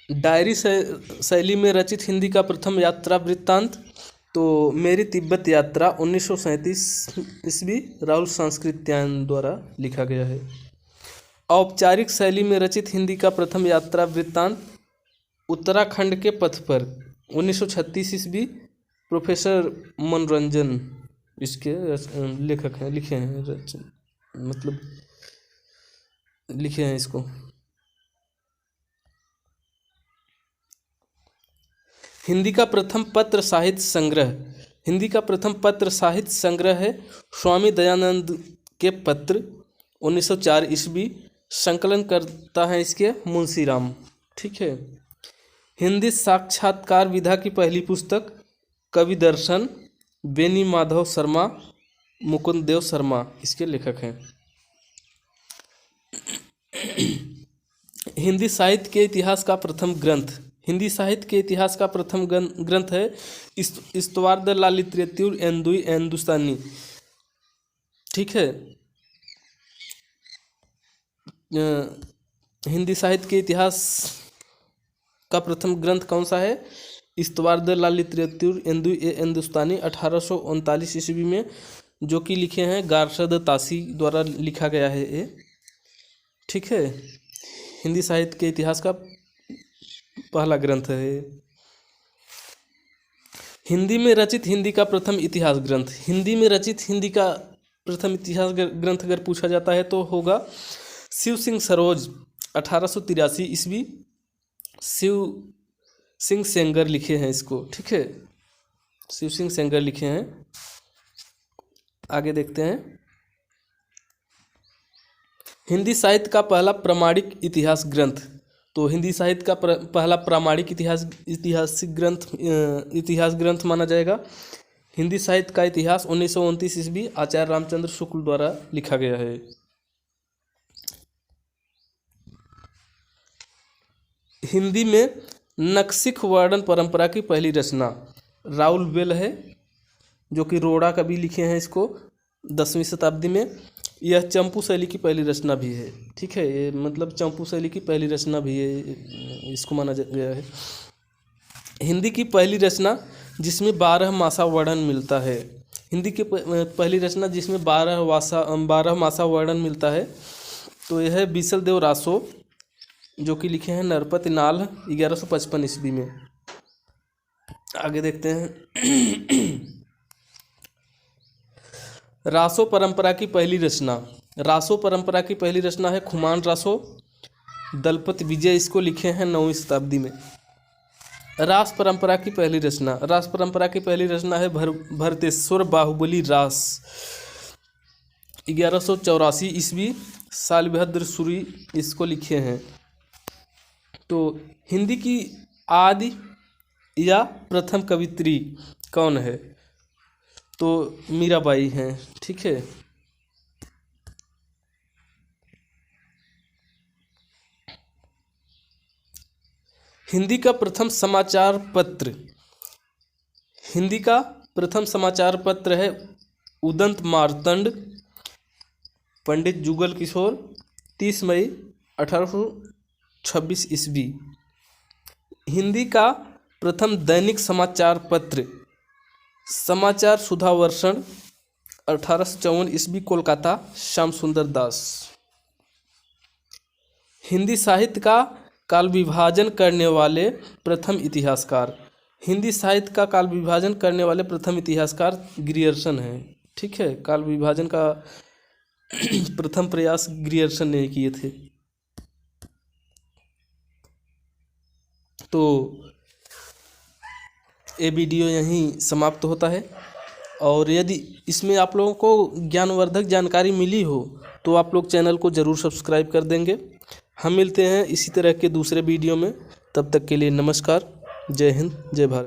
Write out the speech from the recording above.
Diary शैली में रचित हिंदी का प्रथम यात्रा वृत्तांत, तो मेरी तिब्बत यात्रा 1937 ईस्वी राहुल सांस्कृत्यायन द्वारा लिखा गया है। औपचारिक शैली में रचित हिंदी का प्रथम यात्रा वृत्तांत, उत्तराखंड के पथ पर 1936 ईस्वी प्रोफेसर मनोरंजन इसके लेखक हैं, लिखे हैं, मतलब लिखे हैं इसको। हिंदी का प्रथम पत्र साहित्य संग्रह, हिंदी का प्रथम पत्र साहित्य संग्रह है स्वामी दयानंद के पत्र 1904 ईस्वी, संकलन करता है इसके मुंशीराम। ठीक है। हिंदी साक्षात्कार विधा की पहली पुस्तक कवि दर्शन, बेनी माधव शर्मा, मुकुंद देव शर्मा इसके लेखक हैं। हिंदी साहित्य के इतिहास का प्रथम ग्रंथ, हिंदी साहित्य के इतिहास का प्रथम ग्रंथ है इस्तवार द ला लिटरेचर हिंदुस्तानी। ठीक है। हिंदी साहित्य के इतिहास का प्रथम ग्रंथ कौन सा है? इस्तवार द ला लिटरेचर हिंदुस्तानी 1839 ईस्वी में, जो कि लिखे हैं गारशद तासी द्वारा लिखा गया है ये। ठीक है। हिंदी साहित्य के इतिहास का पहला ग्रंथ है। हिंदी में रचित हिंदी का प्रथम इतिहास ग्रंथ, हिंदी में रचित हिंदी का प्रथम इतिहास ग्रंथ अगर पूछा जाता है तो होगा शिव सिंह सरोज 1883 ईस्वी, शिव सिंह सेंगर लिखे हैं इसको। ठीक है। शिव सिंह सेंगर लिखे हैं। आगे देखते हैं। हिंदी साहित्य का पहला प्रामाणिक इतिहास ग्रंथ, तो हिंदी साहित्य का पहला प्रामाणिक इतिहास ग्रंथ माना जाएगा हिंदी साहित्य का इतिहास 1929 ईस्वी आचार्य रामचंद्र शुक्ल द्वारा लिखा गया है। हिंदी में नक्सिक वर्णन परंपरा की पहली रचना राउल बेल है, जो कि रोड़ा कवि लिखे हैं इसको 10वीं शताब्दी में। यह चंपू शैली की पहली रचना भी है। ठीक है। ये मतलब चंपू शैली की पहली रचना भी है, इसको माना गया है। हिंदी की पहली रचना जिसमें 12 मासा वर्णन मिलता है, हिंदी की पहली रचना जिसमें 12 मासा वर्णन मिलता है, तो यह है बीसल देव रासो, जो कि लिखे हैं नरपति नाल 1155 ईस्वी में। आगे देखते हैं। रासो परंपरा की पहली रचना, रासो परंपरा की पहली रचना है खुमान रासो, दलपति विजय इसको लिखे हैं 9वीं शताब्दी में। रास परंपरा की पहली रचना, रास परंपरा की पहली रचना है भरतेश्वर बाहुबली रास 1184 ईस्वी, शालिभद्र सूरी इसको लिखे हैं। तो हिंदी की आदि या प्रथम कवित्री कौन है? तो मीराबाई हैं। ठीक है। हिंदी का प्रथम समाचार पत्र, हिंदी का प्रथम समाचार पत्र है उदंत मार्तंड, पंडित जुगल किशोर 30 मई 1826 ईस्वी। हिंदी का प्रथम दैनिक समाचार पत्र समाचार सुधा वर्षण 1854 ईस्वी, कोलकाता, श्याम सुंदर दास। हिंदी साहित्य का काल विभाजन करने वाले प्रथम इतिहासकार, हिंदी साहित्य का काल विभाजन करने वाले प्रथम इतिहासकार ग्रियर्सन हैं। ठीक है। काल विभाजन का प्रथम प्रयास ग्रियर्सन ने किए थे। तो ये वीडियो यहीं समाप्त होता है, और यदि इसमें आप लोगों को ज्ञानवर्धक जानकारी मिली हो तो आप लोग चैनल को ज़रूर सब्सक्राइब कर देंगे। हम मिलते हैं इसी तरह के दूसरे वीडियो में, तब तक के लिए नमस्कार। जय हिंद, जय भारत।